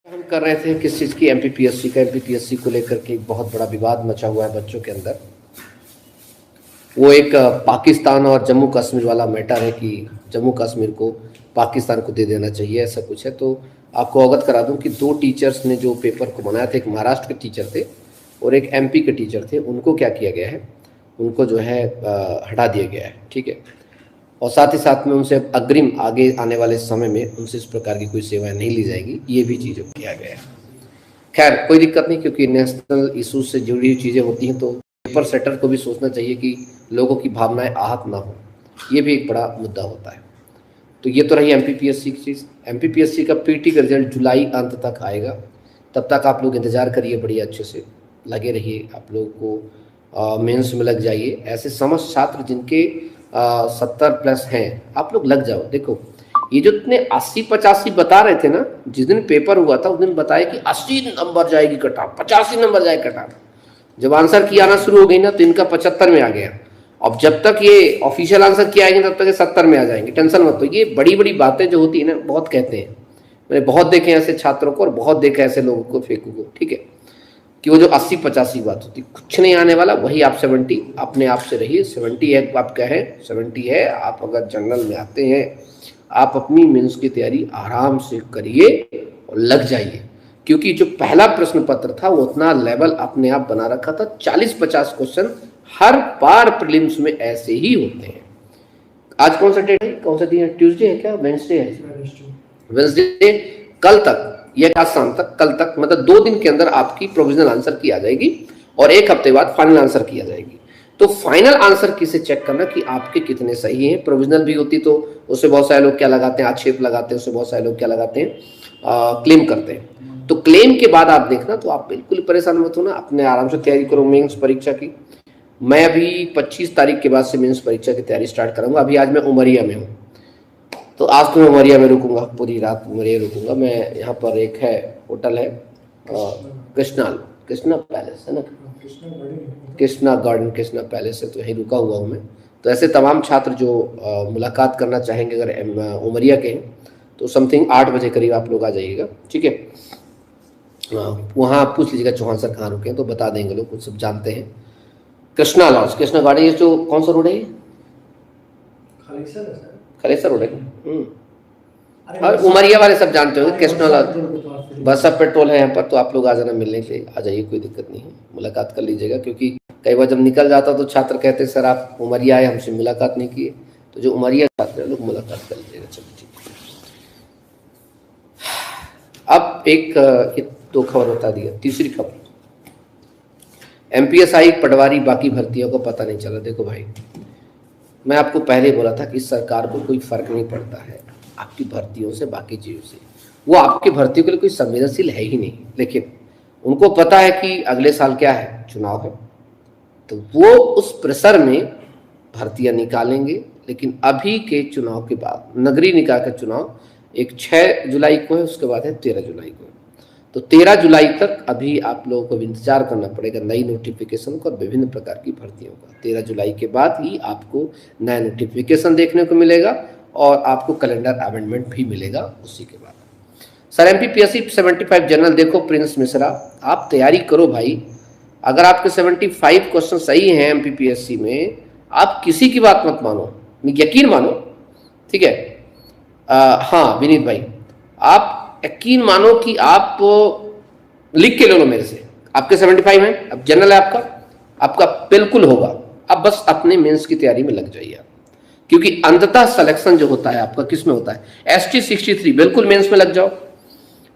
हम कर रहे थे किस चीज़ की, एमपीपीएससी का। एमपीपीएससी को लेकर के एक बहुत बड़ा विवाद मचा हुआ है बच्चों के अंदर। वो एक पाकिस्तान और जम्मू कश्मीर वाला मैटर है कि जम्मू कश्मीर को पाकिस्तान को दे देना चाहिए, ऐसा कुछ है। तो आपको अवगत करा दूं कि दो टीचर्स ने जो पेपर को बनाया था, एक महाराष्ट्र के टीचर थे और एक एमपी के टीचर थे। उनको क्या किया गया है, उनको जो है हटा दिया गया है, ठीक है। और साथ ही साथ में उनसे अग्रिम आगे आने वाले समय में उनसे इस प्रकार की कोई सेवाएं नहीं ली जाएगी, ये भी चीज़ किया गया है। खैर कोई दिक्कत नहीं, क्योंकि नेशनल इशूज से जुड़ी हुई चीज़ें होती हैं तो पेपर सेटर को भी सोचना चाहिए कि लोगों की भावनाएं आहत ना हो, ये भी एक बड़ा मुद्दा होता है। तो ये तो रही एमपीपीएससी की चीज़। एमपीपीएससी का पीटी का रिजल्ट जुलाई अंत तक आएगा, तब तक आप लोग इंतज़ार करिए, बढ़िया अच्छे से लगे रहिए। आप लोगों को मेंस में लग जाइए। ऐसे समस्त छात्र जिनके 70+ हैं, आप लोग लग जाओ। देखो ये जो इतने 80-85 बता रहे थे ना, जिस दिन पेपर हुआ था उस दिन बताया कि 80 नंबर जाएगी कटाप, 85 नंबर जाए कटाप। जब आंसर की आना शुरू हो गई ना तो इनका 75 में आ गया। अब जब तक ये ऑफिशियल आंसर किया आएंगे तब तक ये 70 में आ जाएंगे, टेंशन मत। तो ये बड़ी बड़ी बातें जो होती है ना, बहुत कहते हैं, मैंने बहुत देखे ऐसे छात्रों को और बहुत देखे ऐसे लोगों को, फेंकू को, ठीक है, कि वो जो 80-85 बात होती, कुछ नहीं आने वाला। वही आप 70 अपने आप से रहिए। 70 है, आप क्या है, 70 है। आप अगर जनरल में आते हैं, आप अपनी मेंस की तैयारी आराम से करिए और लग जाइए, क्योंकि जो पहला प्रश्न पत्र था वो उतना लेवल अपने आप बना रखा था। 40-50 क्वेश्चन हर बार प्रीलिम्स में ऐसे ही होते हैं। आज कौन सा डेट है, कौन सा दिन है, ट्यूसडे है क्या, वेडनेसडे है, वेडनेसडे। कल तक, ये आज शाम तक, कल तक, मतलब 2 दिन के अंदर आपकी प्रोविजनल आंसर की आ जाएगी और 1 हफ्ते बाद फाइनल आंसर की आ जाएगी। तो फाइनल आंसर किसे चेक करना कि आपके कितने सही हैं। प्रोविजनल भी होती तो उससे बहुत सारे लोग क्या लगाते हैं, आक्षेप लगाते हैं, उससे बहुत सारे लोग क्या लगाते हैं, क्लेम करते हैं। तो क्लेम के बाद आप देखना, तो आप बिल्कुल परेशान मत होना, अपने आराम से तैयारी करो मेंस परीक्षा की। मैं अभी 25 तारीख के बाद से मेंस परीक्षा की तैयारी स्टार्ट करूंगा। अभी आज मैं उमरिया में हूँ, तो आज तो मैं उमरिया में रुकूंगा, पूरी रात उमरिया रुकूंगा मैं। यहाँ पर एक है होटल है, कृष्णा पैलेस है ना, कृष्णा गार्डन, कृष्णा पैलेस है, तो यहीं रुका हुआ हूँ मैं। तो ऐसे तमाम छात्र जो मुलाकात करना चाहेंगे अगर उमरिया के हैं तो समथिंग 8 बजे करीब आप लोग आ जाइएगा, ठीक है। वहाँ पूछ लीजिएगा चौहान सर कहाँ रुके हैं, तो बता देंगे लोग, कुछ सब जानते हैं। कृष्णा लॉज, कृष्णा गार्डन, ये जो कौन सा रोड है, खलेसर रोड है। और उमरिया वाले सब जानते हो कृष्णा लॉज, बस सब पेट्रोल है यहाँ पर। तो आप लोग आ जाना, मिलने के लिए आ जाइए, कोई दिक्कत नहीं है, मुलाकात कर लीजिएगा। क्योंकि कई बार जब निकल जाता तो छात्र कहते हैं सर आप उमरिया आए, हमसे मुलाकात नहीं किए। तो जो उमरिया छात्र है लोग मुलाकात कर लीजिएगा। चलो ठीक है। अब एक 2 खबर बता दिया। तीसरी खबर, एमपीएसआई पटवारी बाकी भर्तियों को पता नहीं चला। देखो भाई, मैं आपको पहले बोला था कि सरकार को कोई फर्क नहीं पड़ता है आपकी भर्तियों से, बाकी चीज़ों से। वो आपकी भर्तियों के लिए कोई संवेदनशील है ही नहीं, लेकिन उनको पता है कि अगले साल क्या है, चुनाव है। तो वो उस प्रेशर में भर्तियां निकालेंगे। लेकिन अभी के चुनाव के बाद, नगरीय निकाय का चुनाव एक 6 जुलाई को है, उसके बाद है 13 जुलाई को। तो 13 जुलाई तक अभी आप लोगों को इंतजार करना पड़ेगा नई नोटिफिकेशन का और विभिन्न प्रकार की भर्तियों का। 13 जुलाई के बाद ही आपको नया नोटिफिकेशन देखने को मिलेगा और आपको कैलेंडर अमेंडमेंट भी मिलेगा उसी के बाद। सर एमपीपीएससी 75 जनरल, देखो प्रिंस मिश्रा, आप तैयारी करो भाई। अगर आपके 75 क्वेश्चन सही हैं एमपीपीएससी में, आप किसी की बात मत मानो, यकीन मानो, ठीक है। हाँ विनीत भाई, आप यकीन मानो कि आप लिख के ले लो मेरे से, आपके 75 हैं, अब जनरल है आपका बिल्कुल होगा। अब बस अपने मेंस की तैयारी में लग जाइए, क्योंकि अंततः सिलेक्शन जो होता है आपका किस में होता है, ST 63, बिल्कुल मेंस में लग जाओ।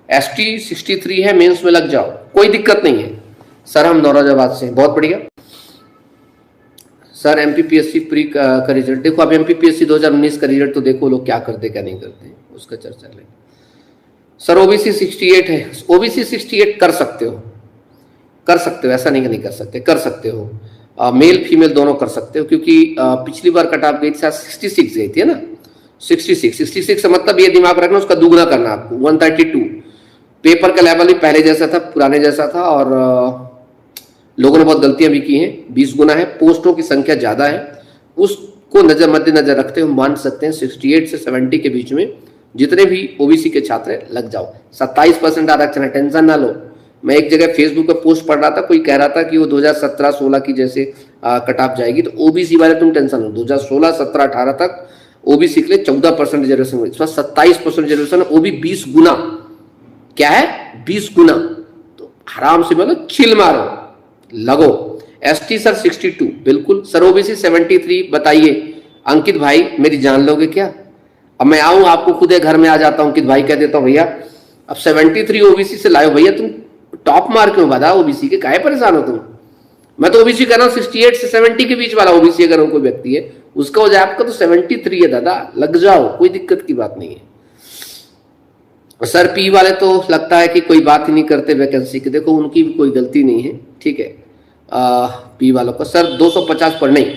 ST 63 है, मेंस में लग जाओ, कोई दिक्कत नहीं है। सर हम नौरोजाबाद से, बहुत बढ़िया। सर एमपीपीएससी प्री का रिजल्ट देखो, अब एमपीपीएससी 2019 का रिजल्ट तो देखो लोग क्या करते क्या नहीं करते, उसका चर्चा लें। सर ओबीसी 68 है, ओबीसी 68 कर सकते हो, ऐसा नहीं कि नहीं कर सकते, कर सकते हो। मेल फीमेल दोनों कर सकते हो, क्योंकि पिछली बार कट ऑफ गई थी 66 गई थी, है ना, 66 से मतलब ये दिमाग रखना उसका दुगना करना आपको, 132। पेपर का लेवल भी पहले जैसा था, पुराने जैसा था, और लोगों ने बहुत गलतियां भी की हैं। 20 गुना है, पोस्टों की संख्या ज़्यादा है, उसको मद्देनजर रखते हुए मान सकते हैं 68 से 70 के बीच में जितने भी ओबीसी के छात्र हैं लग जाओ, 27% आरक्षण है, टेंशन ना लो। मैं एक जगह फेसबुक पे पोस्ट पढ़ रहा था, कोई कह रहा था कि वो 2017-16 की जैसे कट ऑफ जाएगी, तो ओबीसी वाले तुम टेंशन लो, 2016, 17, 18 तक ओबीसी के लिए 14% रिजर्वेशन हुई, इसमें 27% रिजर्वेशन, वो भी 20 गुना। क्या है? 20 गुना। तो आराम से मतलब चिल मारो, लगो। एसटी सर 62, बिल्कुल सर। ओबीसी 73, बताइए अंकित भाई मेरी जान लोगे क्या? अब मैं आऊं आपको खुद घर में आ जाता हूं, अंकित भाई कह देता हूं भैया अब 73 ओबीसी से लाओ भैया, तुम टॉप मार्क क्यों बता ओबीसी के, काहे परेशान हो तुम? मैं तो ओबीसी कर रहा हूं 68 से 70 के बीच वाला ओबीसी अगर कोई व्यक्ति है उसका हो जाए, आपका तो 73 है दादा, लग जाओ, कोई दिक्कत की बात नहीं है। सर पी वाले तो लगता है कि कोई बात ही नहीं करते वैकेंसी की, देखो उनकी भी कोई गलती नहीं है, ठीक है। पी वालों को सर 250 पर नहीं,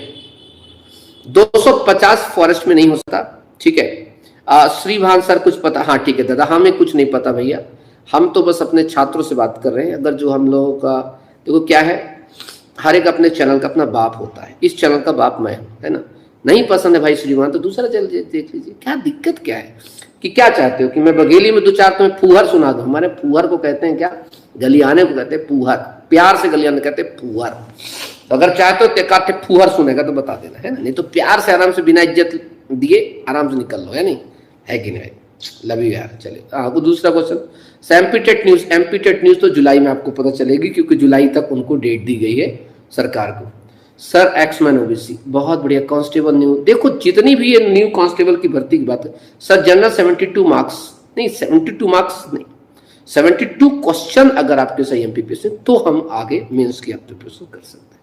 250 फॉरेस्ट में नहीं हो सकता, ठीक है। श्रीभान सर कुछ पता? हाँ ठीक है दादा, हमें कुछ नहीं पता भैया, हम तो बस अपने छात्रों से बात कर रहे हैं। अगर जो हम लोगों का देखो क्या है, हर एक अपने चैनल का अपना बाप होता है, इस चैनल का बाप मैं हूं, है ना। नहीं पसंद है भाई श्रीमान तो दूसरा चैनल देख लीजिए, क्या दिक्कत क्या है? कि क्या चाहते हो कि मैं बघेली में 2-4 तुम्हें फूहर सुना दूं? हमारे फूहर को कहते हैं क्या? गलियाने को कहते हैं फूहर, प्यार से गलियाने कहते हैं फूहर। तो अगर चाहते हो तेकाते फूहर सुनेगा तो बता देना, है ना, नहीं तो प्यार से आराम से बिना इज्जत दिए आराम से निकल लो, है नहीं, है कि नहीं? लव यू यार। चलिए वो दूसरा question, MP TET news. MP TET news तो जुलाई में आपको पता चलेगी, क्योंकि जुलाई तक उनको डेट दी गई है सरकार को। सर एक्समैन ओबीसी, बहुत बढ़िया। कांस्टेबल न्यू, देखो जितनी भी ये न्यू कांस्टेबल की भर्ती की बात है सर, जनरल 72 मार्क्स नहीं, 72 मार्क्स नहीं, 72 क्वेश्चन अगर आपके सही एमपीपीएस तो हम आगे मेंस की आप प्रिपरेशन कर सकते हैं।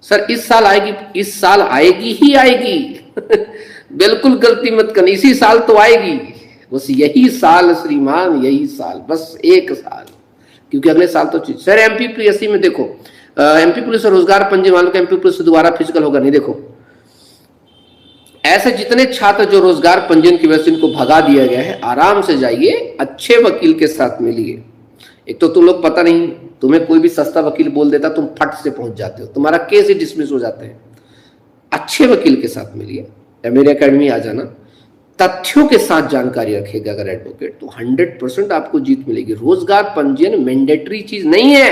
सर इस साल आएगी, इस साल आएगी ही आएगी बिल्कुल गलती मत करनी, इसी साल तो आएगी, बस यही साल श्रीमान, यही साल, बस एक साल, क्योंकि अगले साल तो चीज। सर एमपीपीएससी में देखो, एमपी पुलिस रोजगार पंजीयन वालों का एमपी पुलिस से दोबारा फिजिकल होगा नहीं। देखो ऐसे जितने छात्र जो रोजगार पंजीयन की वजह से इनको भगा दिया गया है, आराम से जाइए, अच्छे वकील के साथ मिलिए। एक तो तुम लोग पता नहीं, तुम्हें कोई भी सस्ता वकील बोल देता, तुम फट से पहुंच जाते हो, तुम्हारा केस ही डिसमिस हो जाते हैं। अच्छे वकील के साथ मिलिए, मेरे एकेडमी आ जाना, तथ्यों के साथ जानकारी रखेगा अगर एडवोकेट, तो 100% आपको जीत मिलेगी। रोजगार पंजीयन मैंडेटरी चीज नहीं है,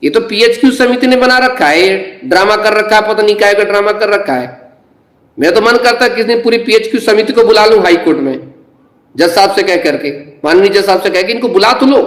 ये तो पीएचक्यू समिति ने बना रखा है, ड्रामा कर रखा है, पता नहीं क्या का ड्रामा कर रखा है। मैं तो मन करता है किस दिन पूरी पीएचक्यू समिति को बुला लूं हाई कोर्ट में, जज साहब से कह करके, माननीय जज साहब से कह के इनको बुला तो लो,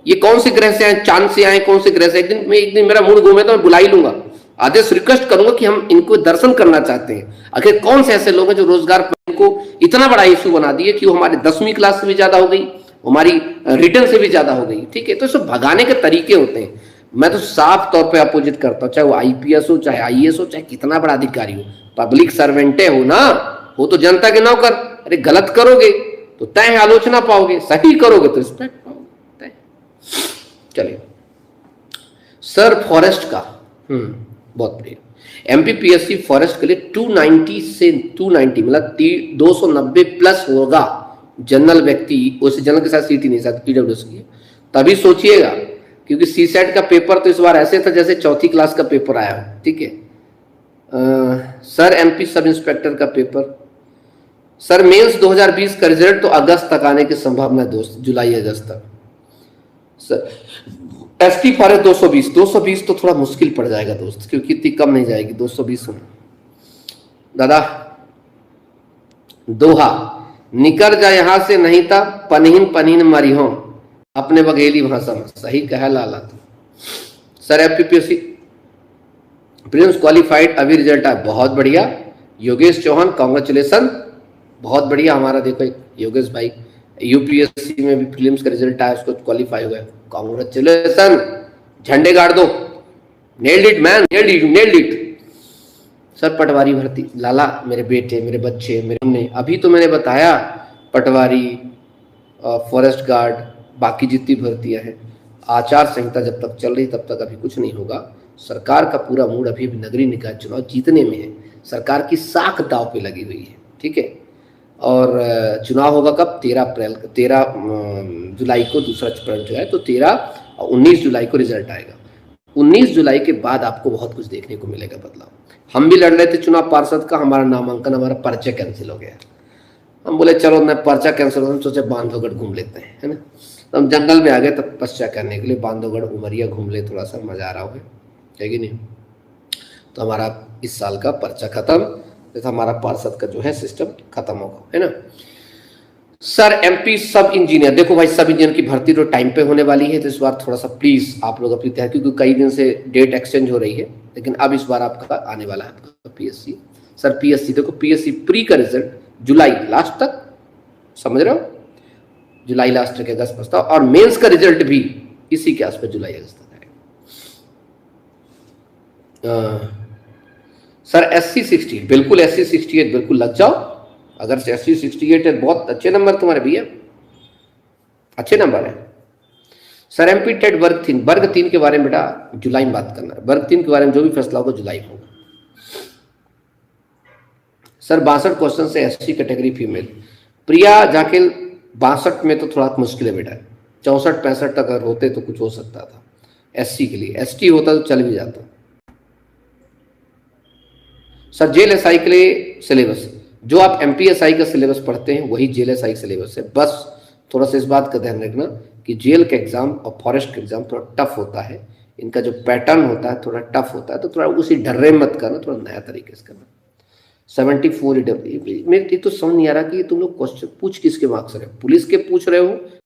ये कौन से ग्रह से आए, चांद से आए, कौन से ग्रह से? एक दिन मेरा मूड घूमे तो मैं बुला ही लूंगा, आदेश रिक्वेस्ट करूंगा कि हम इनको दर्शन करना चाहते हैं। आखिर कौन से ऐसे लोग हैं जो रोजगार को इतना बड़ा इशू बना दिए कि वो हमारे 10वीं क्लास से भी ज्यादा हो गई, हमारी रिटर्न से भी ज्यादा हो गई, ठीक है। तो इसको भगाने के तरीके होते हैं। मैं तो साफ तौर पे अपोजिट करता हूं, चाहे वो आईपीएस हो, चाहे आईएएस हो, चाहे कितना बड़ा अधिकारी हो, पब्लिक सर्वेंटे हो ना, वो तो जनता के नौकर। अरे गलत करोगे तो तय आलोचना पाओगे, सही करोगे तो रिस्पेक्ट पाओगे। चलिए सर फॉरेस्ट का, बहुत बढ़िया। एमपीपीएससी फॉरेस्ट के लिए 290 से 290 मतलब 290 प्लस होगा जनरल व्यक्ति, उस जनरल के साथ सीटी नहीं, साथ ईडब्ल्यूएस की, तभी सोचिएगा, क्योंकि सीसेट का पेपर तो इस बार ऐसे था जैसे चौथी क्लास का पेपर आया, ठीक है। सर एमपी सब इंस्पेक्टर का पेपर, सर मेंस 2020 का रिजल्ट तो अगस्त तक आने की संभावना है दोस्त, जुलाई अगस्त तक। सर एसटी फॉरेस्ट 220 तो थोड़ा मुश्किल पड़ जाएगा दोस्त, क्योंकि इतनी कम नहीं जाएगी 220 में। दादा दोहा, निकर जा यहां से नहीं था पनहीन पनहीन मरी हो, अपने बघेली भाषा में, सही कहा लाला तो। सर एमपीपीएससी प्रीलिम्स क्वालिफाइड अभी रिजल्ट आया, बहुत बढ़िया। योगेश चौहान कांग्रेचुलेसन, बहुत बढ़िया। हमारा देखो योगेश भाई यूपीएससी में भी प्रीलिम्स का रिजल्ट आया, उसको क्वालिफाई हुआ, कांग्रेचुलेसन, झंडे गाड़ दो, nailed it man, nailed it. Sir patwari भर्ती, लाला मेरे बेटे, मेरे बच्चे, मेरे ने अभी तो मैंने बताया, पटवारी, फॉरेस्ट गार्ड, बाकी जितनी भर्तियां हैं, आचार संहिता जब तक चल रही तब तक अभी कुछ नहीं होगा। सरकार का पूरा मूड अभी भी नगरीय निकाय चुनाव जीतने में है, सरकार की साख दाव पे लगी हुई है, ठीक है। और चुनाव होगा कब? 13 जुलाई को दूसरा चरण जो है, तो 13 और 19 जुलाई को रिजल्ट आएगा। 19 जुलाई के बाद आपको बहुत कुछ देखने को मिलेगा बदलाव। हम भी लड़ रहे थे चुनाव पार्षद का, हमारा नामांकन, हमारा पर्चे कैंसिल हो गया। हम बोले चलो मैं पर्चा कैंसिल हो, हम सोचे बांधवगढ़ घूम लेते हैं, है ना। तो हम जंगल में आ गए तपस्या करने के लिए, बांधवगढ़ उमरिया घूम ले, थोड़ा सा मजा आ रहा है कि नहीं। तो हमारा इस साल का पर्चा खत्म, तो हमारा पार्षद का जो है सिस्टम खत्म होगा, है ना। सर एमपी सब इंजीनियर, देखो भाई सब इंजीनियर की भर्ती तो टाइम पे होने वाली है, तो इस बार थोड़ा सा प्लीज आप लोग अपनी तैयारी, क्योंकि कई दिन से डेट एक्सचेंज हो रही है, लेकिन अब इस बार आपका आने वाला है आपका पीएससी। सर पीएससी देखो, पीएससी प्री का रिजल्ट जुलाई लास्ट तक, समझ रहे हो, जुलाई लास्ट तक, अगस्त पहुंचता, और मेंस का रिजल्ट भी इसी के आसपास जुलाई अगस्त तक आएगा। सर SC60 बिल्कुल, SC68 बिल्कुल लग जाओ, अगर SC68 है, बहुत अच्छे नंबर तुम्हारे भैया, अच्छे नंबर है। सर एमपी टेट वर्ग 3 के बारे में बेटा जुलाई में बात करना है, वर्ग 3 के बारे में जो भी फैसला होगा जुलाई में होगा। सर 62 क्वेश्चन से SC कैटेगरी फीमेल, प्रिया जाकिल 62 में तो थोड़ा मुश्किल है बेटा, 64-65 अगर होते तो कुछ हो सकता था SC के लिए, ST होता तो चल भी जाता। सर जेल एसआई के लिए सिलेबस, जो आप एमपीएसआई का सिलेबस पढ़ते हैं वही जेल एसआई सिलेबस है, बस थोड़ा सा इस बात का ध्यान रखना कि जेल का एग्जाम और फॉरेस्ट का एग्जाम थोड़ा टफ होता है, इनका जो पैटर्न होता है थोड़ा टफ होता है, तो थोड़ा उसी डर्रे मत करना, थोड़ा नया तरीके से करना। 74 मेरे तो समझ नहीं आ रहा कि तुम लोग क्वेश्चन पूछ किसके मार्क्स रहे हो, पुलिस के पूछ रहे हो